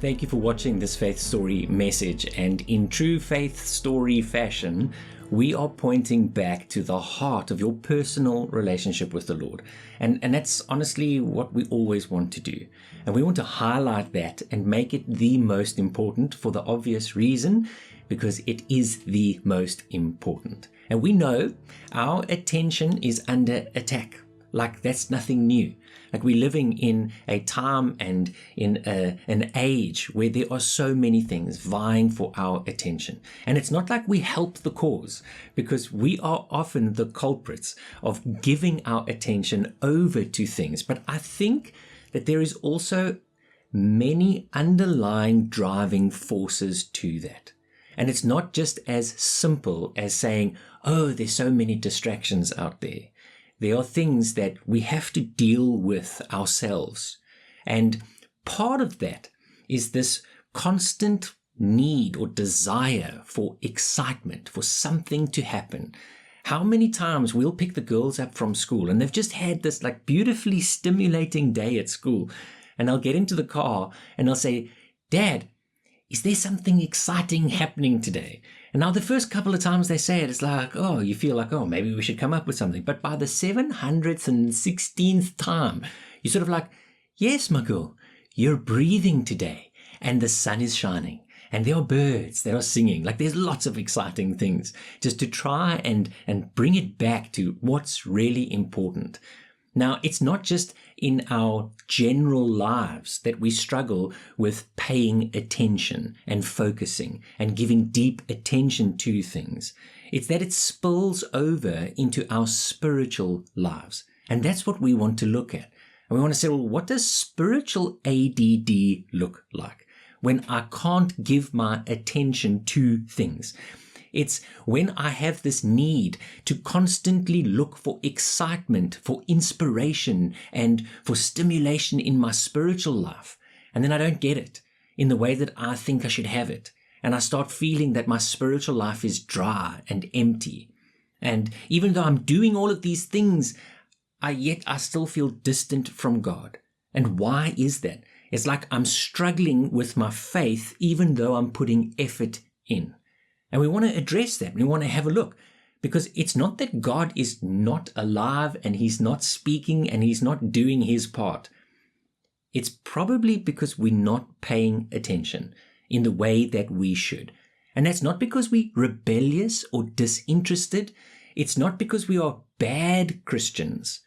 Thank you for watching this faith story message, and in true faith story fashion, we are pointing back to the heart of your personal relationship with the Lord. And that's honestly what we always want to do. And we want to highlight that and make it the most important for the obvious reason, because it is the most important. And we know our attention is under attack. Like, that's nothing new. Like, we're living in a time and in an age where there are so many things vying for our attention. And it's not like we help the cause, because we are often the culprits of giving our attention over to things. But I think that there is also many underlying driving forces to that. And it's not just as simple as saying, oh, there's so many distractions out there. There are things that we have to deal with ourselves. And part of that is this constant need or desire for excitement, for something to happen. How many times we'll pick the girls up from school and they've just had this like beautifully stimulating day at school, and I'll get into the car and I'll say, Dad, is there something exciting happening today? And now the first couple of times they say it, it's like, oh, you feel like, oh, maybe we should come up with something. But by the 716th time, you're sort of like, yes, my girl, you're breathing today and the sun is shining and there are birds that are singing. Like, there's lots of exciting things, just to try and bring it back to what's really important. Now, it's not just in our general lives that we struggle with paying attention and focusing and giving deep attention to things. It's that it spills over into our spiritual lives. And that's what we want to look at. And we want to say, well, what does spiritual ADD look like when I can't give my attention to things? It's when I have this need to constantly look for excitement, for inspiration, and for stimulation in my spiritual life. And then I don't get it in the way that I think I should have it. And I start feeling that my spiritual life is dry and empty. And even though I'm doing all of these things, yet I still feel distant from God. And why is that? It's like I'm struggling with my faith even though I'm putting effort in. And we want to address that. We want to have a look, because it's not that God is not alive and he's not speaking and he's not doing his part. It's probably because we're not paying attention in the way that we should. And that's not because we're rebellious or disinterested. It's not because we are bad Christians.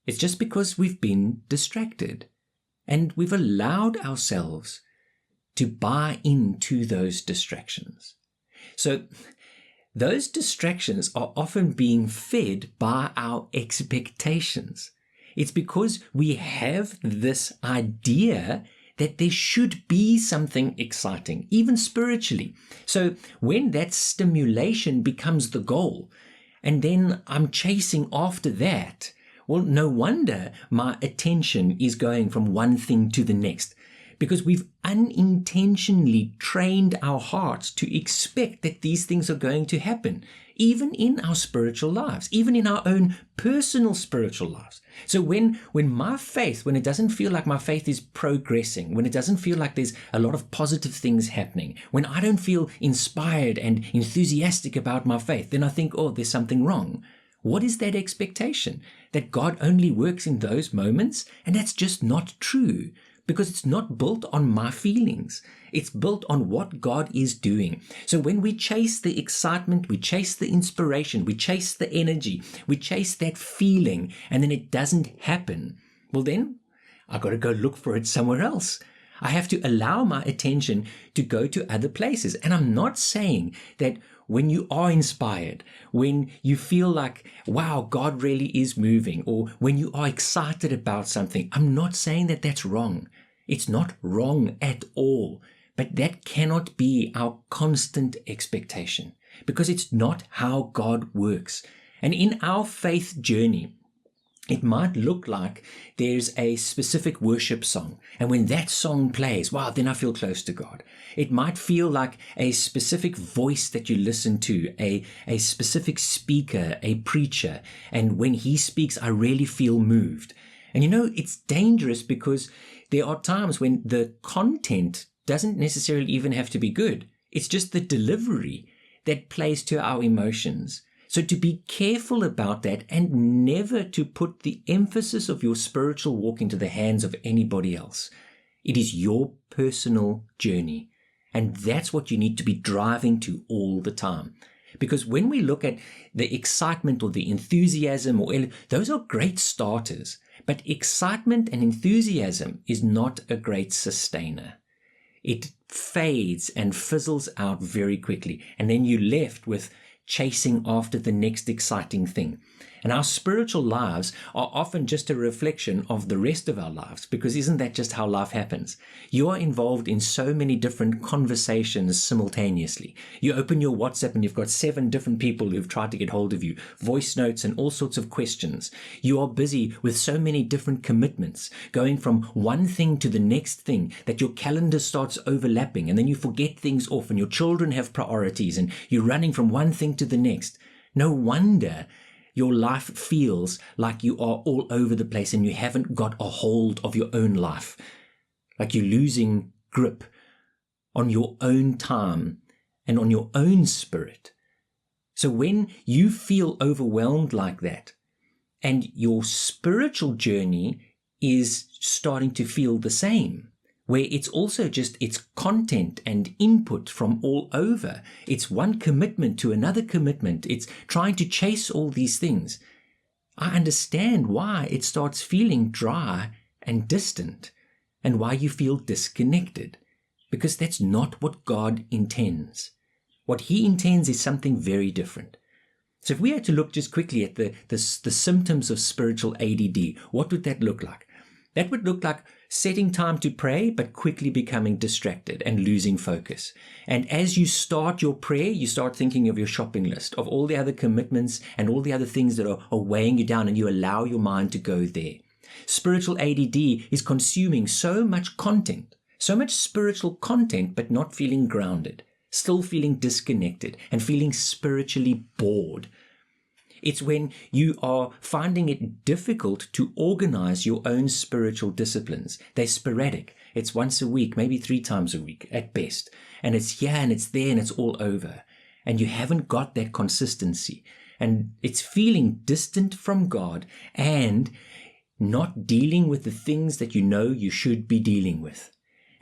It's just because we've been distracted and we've allowed ourselves to buy into those distractions. So those distractions are often being fed by our expectations. It's because we have this idea that there should be something exciting, even spiritually. So when that stimulation becomes the goal, and then I'm chasing after that, well, no wonder my attention is going from one thing to the next. Because we've unintentionally trained our hearts to expect that these things are going to happen, even in our spiritual lives, even in our own personal spiritual lives. So when my faith, when it doesn't feel like my faith is progressing, when it doesn't feel like there's a lot of positive things happening, when I don't feel inspired and enthusiastic about my faith, then I think, oh, there's something wrong. What is that expectation? That God only works in those moments? And that's just not true. Because it's not built on my feelings. It's built on what God is doing. So when we chase the excitement, we chase the inspiration, we chase the energy, we chase that feeling, and then it doesn't happen, well then, I've got to go look for it somewhere else. I have to allow my attention to go to other places. And I'm not saying that when you are inspired, when you feel like, wow, God really is moving, or when you are excited about something, I'm not saying that that's wrong. It's not wrong at all, but that cannot be our constant expectation, because it's not how God works. And in our faith journey, it might look like there's a specific worship song, and when that song plays, wow, then I feel close to God. It might feel like a specific voice that you listen to, a specific speaker, a preacher, and when he speaks, I really feel moved. And you know, it's dangerous because there are times when the content doesn't necessarily even have to be good. It's just the delivery that plays to our emotions. So to be careful about that and never to put the emphasis of your spiritual walk into the hands of anybody else. It is your personal journey. And that's what you need to be driving to all the time. Because when we look at the excitement or the enthusiasm, those are great starters. But excitement and enthusiasm is not a great sustainer. It fades and fizzles out very quickly. And then you're left with chasing after the next exciting thing. And our spiritual lives are often just a reflection of the rest of our lives, because isn't that just how life happens? You are involved in so many different conversations simultaneously. You open your WhatsApp and you've got 7 different people who've tried to get hold of you, voice notes and all sorts of questions. You are busy with so many different commitments, going from one thing to the next thing, that your calendar starts overlapping, and then you forget things off, and your children have priorities, and you're running from one thing to the next. No wonder your life feels like you are all over the place and you haven't got a hold of your own life. Like you're losing grip on your own time and on your own spirit. So when you feel overwhelmed like that, and your spiritual journey is starting to feel the same, where it's also just it's content and input from all over. It's one commitment to another commitment. It's trying to chase all these things. I understand why it starts feeling dry and distant, and why you feel disconnected, because that's not what God intends. What He intends is something very different. So if we had to look just quickly at the symptoms of spiritual ADD, what would that look like? That would look like setting time to pray, but quickly becoming distracted and losing focus. And as you start your prayer, you start thinking of your shopping list, of all the other commitments and all the other things that are weighing you down, and you allow your mind to go there. Spiritual ADD is consuming so much content, so much spiritual content, but not feeling grounded, still feeling disconnected and feeling spiritually bored. It's when you are finding it difficult to organize your own spiritual disciplines. They're sporadic. It's once a week, maybe 3 times a week at best. And it's here and it's there and it's all over. And you haven't got that consistency. And it's feeling distant from God and not dealing with the things that you know you should be dealing with.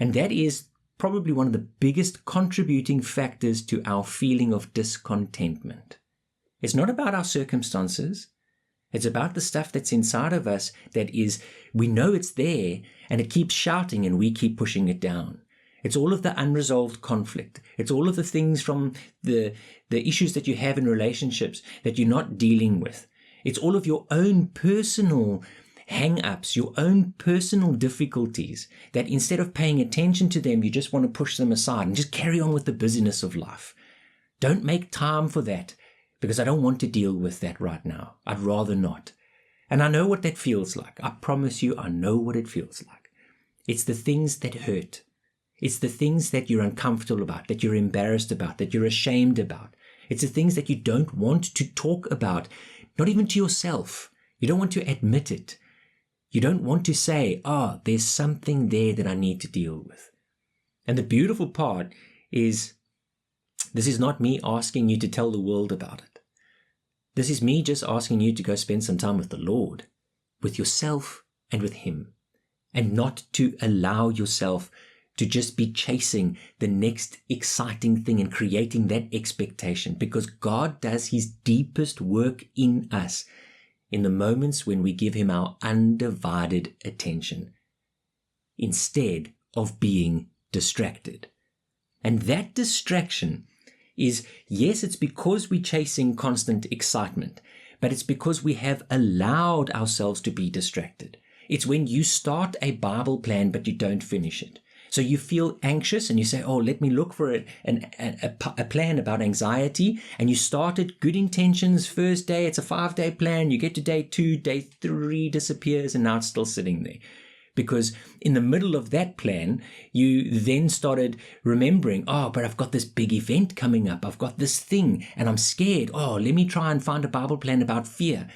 And that is probably one of the biggest contributing factors to our feeling of discontentment. It's not about our circumstances. It's about the stuff that's inside of us that is, we know it's there and it keeps shouting and we keep pushing it down. It's all of the unresolved conflict. It's all of the things from the issues that you have in relationships that you're not dealing with. It's all of your own personal hang-ups, your own personal difficulties, that instead of paying attention to them, you just want to push them aside and just carry on with the busyness of life. Don't make time for that, because I don't want to deal with that right now. I'd rather not. And I know what that feels like. I promise you, I know what it feels like. It's the things that hurt. It's the things that you're uncomfortable about, that you're embarrassed about, that you're ashamed about. It's the things that you don't want to talk about, not even to yourself. You don't want to admit it. You don't want to say, there's something there that I need to deal with. And the beautiful part is, this is not me asking you to tell the world about it. This is me just asking you to go spend some time with the Lord, with yourself and with Him, and not to allow yourself to just be chasing the next exciting thing and creating that expectation, because God does His deepest work in us in the moments when we give Him our undivided attention, instead of being distracted. And that distraction is, yes, it's because we're chasing constant excitement, but it's because we have allowed ourselves to be distracted. It's when you start a Bible plan, but you don't finish it. So you feel anxious and you say, let me look for a plan about anxiety. And you started good intentions, first day, it's a 5-day plan. You get to day 2, day 3 disappears, and now it's still sitting there. Because in the middle of that plan, you then started remembering, but I've got this big event coming up. I've got this thing and I'm scared. Let me try and find a Bible plan about fear.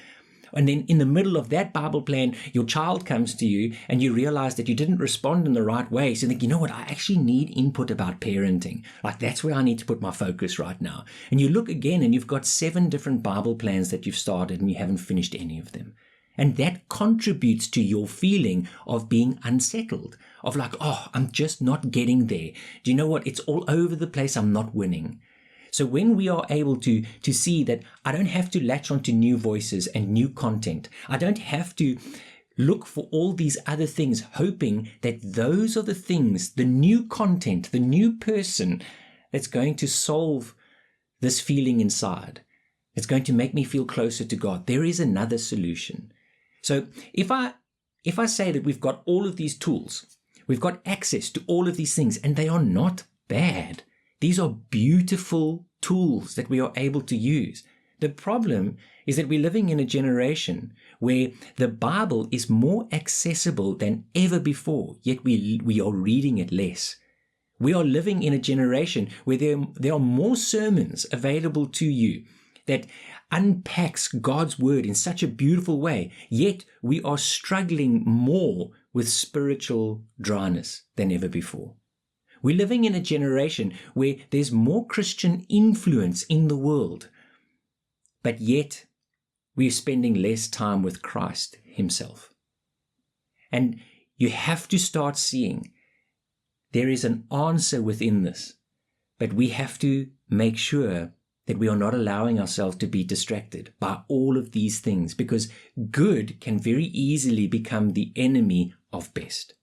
And then in the middle of that Bible plan, your child comes to you and you realize that you didn't respond in the right way. So you think, you know what, I actually need input about parenting. Like, that's where I need to put my focus right now. And you look again and you've got 7 different Bible plans that you've started and you haven't finished any of them. And that contributes to your feeling of being unsettled, of like, oh, I'm just not getting there. Do you know what? It's all over the place. I'm not winning. So when we are able to see that I don't have to latch onto new voices and new content, I don't have to look for all these other things, hoping that those are the things, the new content, the new person that's going to solve this feeling inside. It's going to make me feel closer to God. There is another solution. So if I say that we've got all of these tools, we've got access to all of these things, and they are not bad. These are beautiful tools that we are able to use. The problem is that we're living in a generation where the Bible is more accessible than ever before, yet we are reading it less. We are living in a generation where there are more sermons available to you that unpacks God's word in such a beautiful way, yet we are struggling more with spiritual dryness than ever before. We're living in a generation where there's more Christian influence in the world, but yet we're spending less time with Christ himself. And you have to start seeing there is an answer within this, but we have to make sure that we are not allowing ourselves to be distracted by all of these things, because good can very easily become the enemy of best.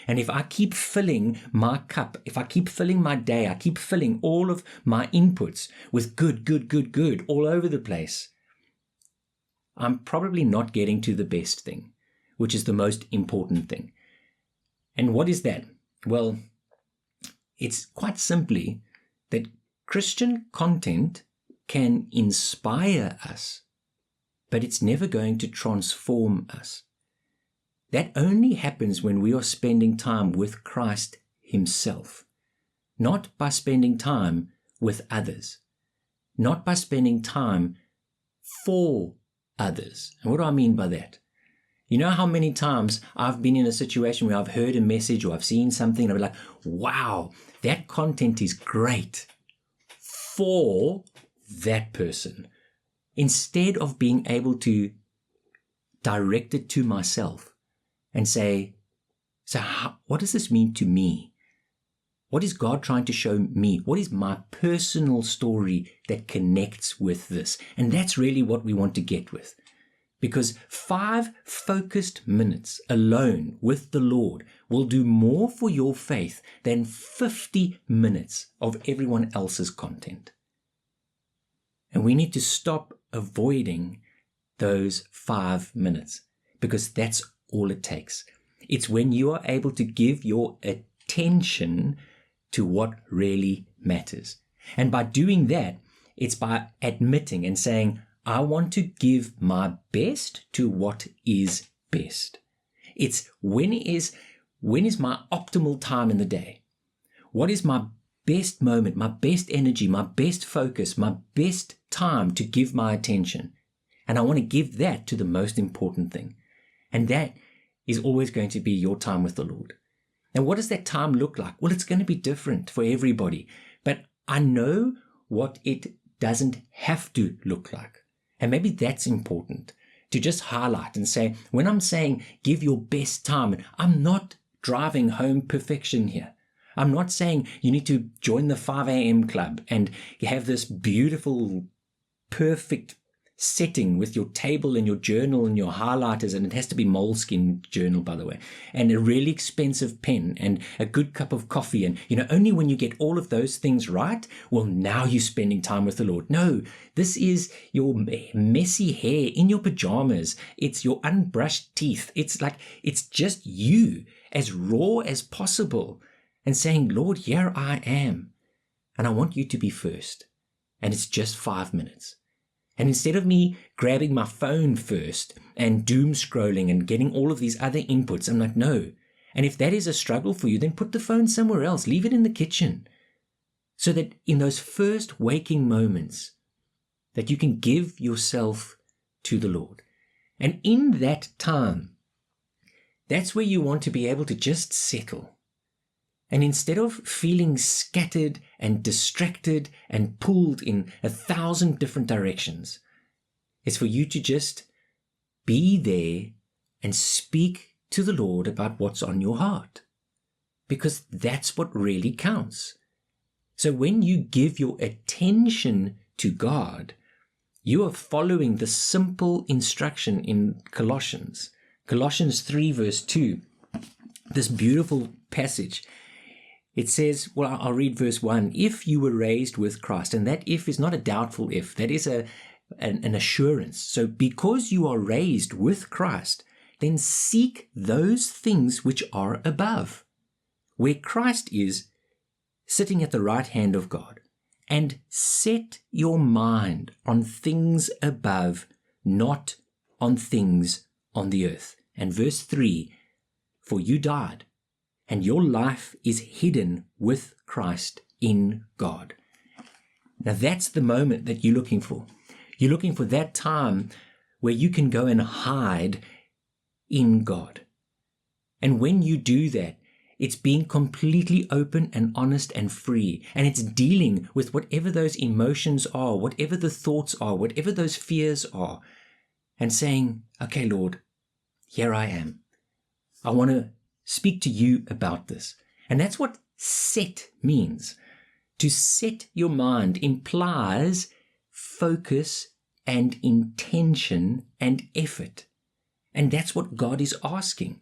And if I keep filling my cup, if I keep filling my day, I keep filling all of my inputs with good all over the place, I'm probably not getting to the best thing, which is the most important thing. And what is that? Well, it's quite simply that Christian content can inspire us, but it's never going to transform us. That only happens when we are spending time with Christ himself, not by spending time with others, not by spending time for others. And what do I mean by that? You know how many times I've been in a situation where I've heard a message or I've seen something and I'll be like, wow, that content is great for that person, instead of being able to direct it to myself and say, so what does this mean to me? What is God trying to show me? What is my personal story that connects with this? And that's really what we want to get with. Because 5 focused minutes alone with the Lord will do more for your faith than 50 minutes of everyone else's content. And we need to stop avoiding those 5 minutes, because that's all it takes. It's when you are able to give your attention to what really matters. And by doing that, it's by admitting and saying, I want to give my best to what is best. It's when is my optimal time in the day? What is my best moment, my best energy, my best focus, my best time to give my attention? And I want to give that to the most important thing. And that is always going to be your time with the Lord. And what does that time look like? Well, it's going to be different for everybody. But I know what it doesn't have to look like. And maybe that's important to just highlight and say, when I'm saying give your best time, I'm not driving home perfection here. I'm not saying you need to join the 5 a.m. club and you have this beautiful, perfect setting with your table and your journal and your highlighters, and it has to be moleskin journal, by the way, and a really expensive pen and a good cup of coffee. And, only when you get all of those things right, well, now you're spending time with the Lord. No, this is your messy hair in your pajamas. It's your unbrushed teeth. It's just you as raw as possible and saying, Lord, here I am. And I want you to be first. And it's just 5 minutes. And instead of me grabbing my phone first and doom scrolling and getting all of these other inputs, I'm like, no. And if that is a struggle for you, then put the phone somewhere else. Leave it in the kitchen. So that in those first waking moments, that you can give yourself to the Lord. And in that time, that's where you want to be able to just settle. And instead of feeling scattered and distracted and pulled in 1,000 different directions, it's for you to just be there and speak to the Lord about what's on your heart. Because that's what really counts. So when you give your attention to God, you are following the simple instruction in Colossians 3 verse 2, this beautiful passage. It says, well, I'll read verse 1, if you were raised with Christ, and that if is not a doubtful if, that is an assurance. So because you are raised with Christ, then seek those things which are above, where Christ is sitting at the right hand of God, and set your mind on things above, not on things on the earth. And verse 3, for you died, and your life is hidden with Christ in God. Now that's the moment that you're looking for. You're looking for that time where you can go and hide in God. And when you do that, it's being completely open and honest and free. And it's dealing with whatever those emotions are, whatever the thoughts are, whatever those fears are, and saying, okay, Lord, here I am. I want to speak to you about this. And that's what set means. To set your mind implies focus and intention and effort. And that's what God is asking,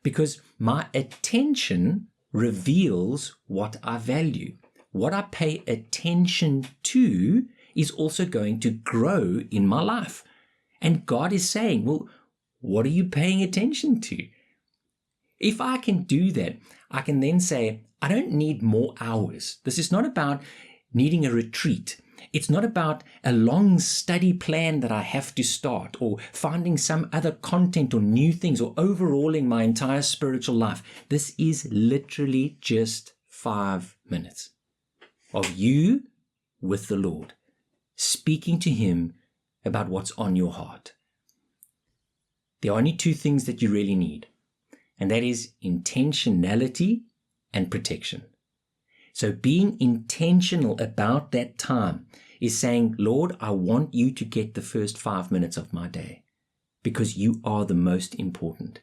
because my attention reveals what I value. What I pay attention to is also going to grow in my life. And God is saying, well, what are you paying attention to? If I can do that, I can then say, I don't need more hours. This is not about needing a retreat. It's not about a long study plan that I have to start, or finding some other content or new things, or overhauling my entire spiritual life. This is literally just 5 minutes of you with the Lord, speaking to Him about what's on your heart. There are only two things that you really need, and that is intentionality and protection. So being intentional about that time is saying, Lord, I want you to get the first 5 minutes of my day because you are the most important.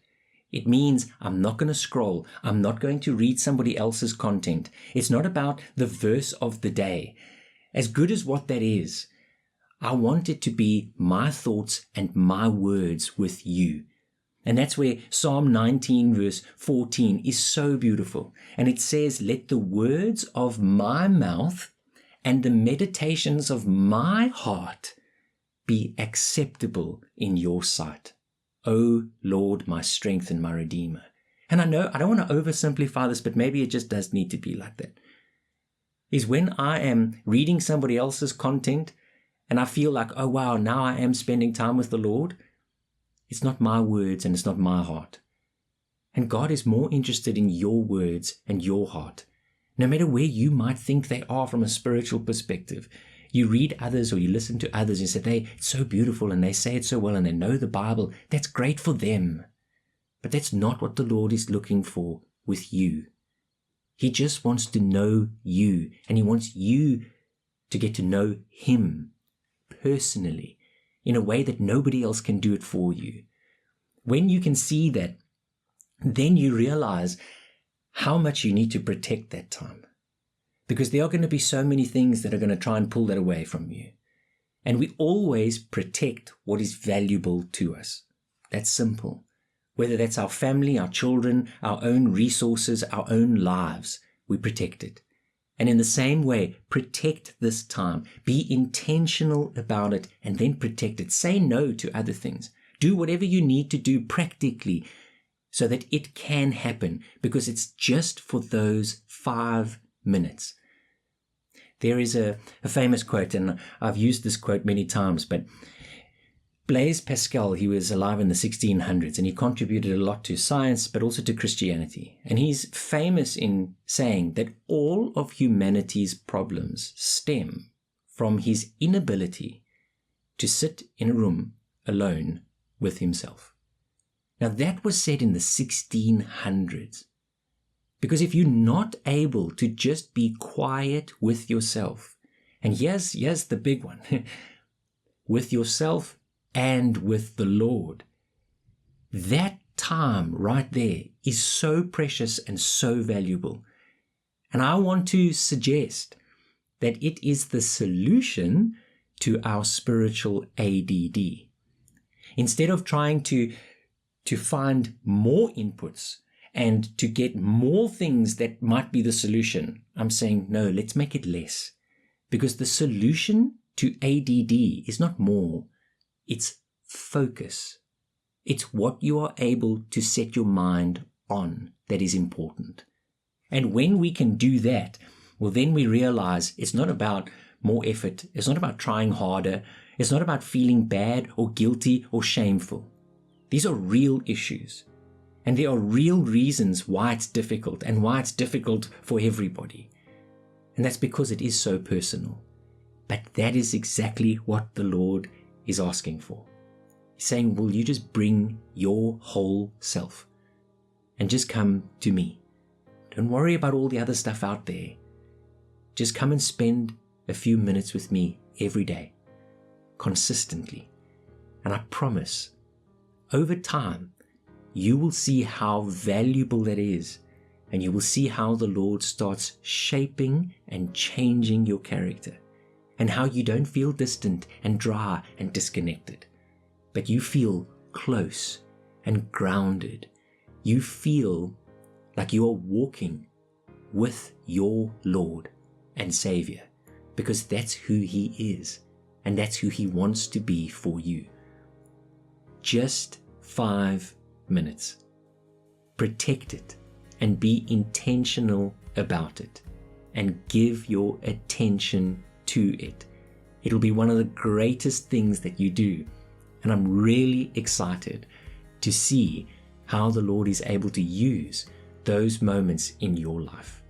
It means I'm not going to scroll. I'm not going to read somebody else's content. It's not about the verse of the day. As good as what that is, I want it to be my thoughts and my words with you. And that's where Psalm 19 verse 14 is so beautiful. And it says, let the words of my mouth and the meditations of my heart be acceptable in your sight. O Lord, my strength and my redeemer. And I know I don't want to oversimplify this, but maybe it just does need to be like that. Is when I am reading somebody else's content and I feel like, oh wow, now I am spending time with the Lord. It's not my words and it's not my heart. And God is more interested in your words and your heart. No matter where you might think they are from a spiritual perspective, you read others or you listen to others and say, it's so beautiful and they say it so well and they know the Bible. That's great for them. But that's not what the Lord is looking for with you. He just wants to know you, and He wants you to get to know Him personally, in a way that nobody else can do it for you. When you can see that, then you realize how much you need to protect that time. Because there are going to be so many things that are going to try and pull that away from you. And we always protect what is valuable to us. That's simple. Whether that's our family, our children, our own resources, our own lives, we protect it. And in the same way, protect this time. Be intentional about it and then protect it. Say no to other things. Do whatever you need to do practically so that it can happen, because it's just for those 5 minutes. There is a famous quote, and I've used this quote many times, but Blaise Pascal, he was alive in the 1600s, and he contributed a lot to science, but also to Christianity. And he's famous in saying that all of humanity's problems stem from his inability to sit in a room alone with himself. Now that was said in the 1600s. Because if you're not able to just be quiet with yourself, and here's the big one, with yourself and with the Lord, that time right there is so precious and so valuable. And I want to suggest that it is the solution to our spiritual ADD. Instead of trying to find more inputs and to get more things that might be the solution, I'm saying, no, let's make it less. Because the solution to ADD is not more, it's focus. It's what you are able to set your mind on that is important. And when we can do that, well, then we realize it's not about more effort. It's not about trying harder. It's not about feeling bad or guilty or shameful. These are real issues. And there are real reasons why it's difficult and why it's difficult for everybody. And that's because it is so personal. But that is exactly what the Lord is asking for. He's saying, will you just bring your whole self and just come to me? Don't worry about all the other stuff out there. Just come and spend a few minutes with me every day, consistently. And I promise, over time, you will see how valuable that is. And you will see how the Lord starts shaping and changing your character. And how you don't feel distant and dry and disconnected. But you feel close and grounded. You feel like you are walking with your Lord and Savior, because that's who He is, and that's who He wants to be for you. Just 5 minutes. Protect it and be intentional about it, and give your attention to it. It'll be one of the greatest things that you do. And I'm really excited to see how the Lord is able to use those moments in your life.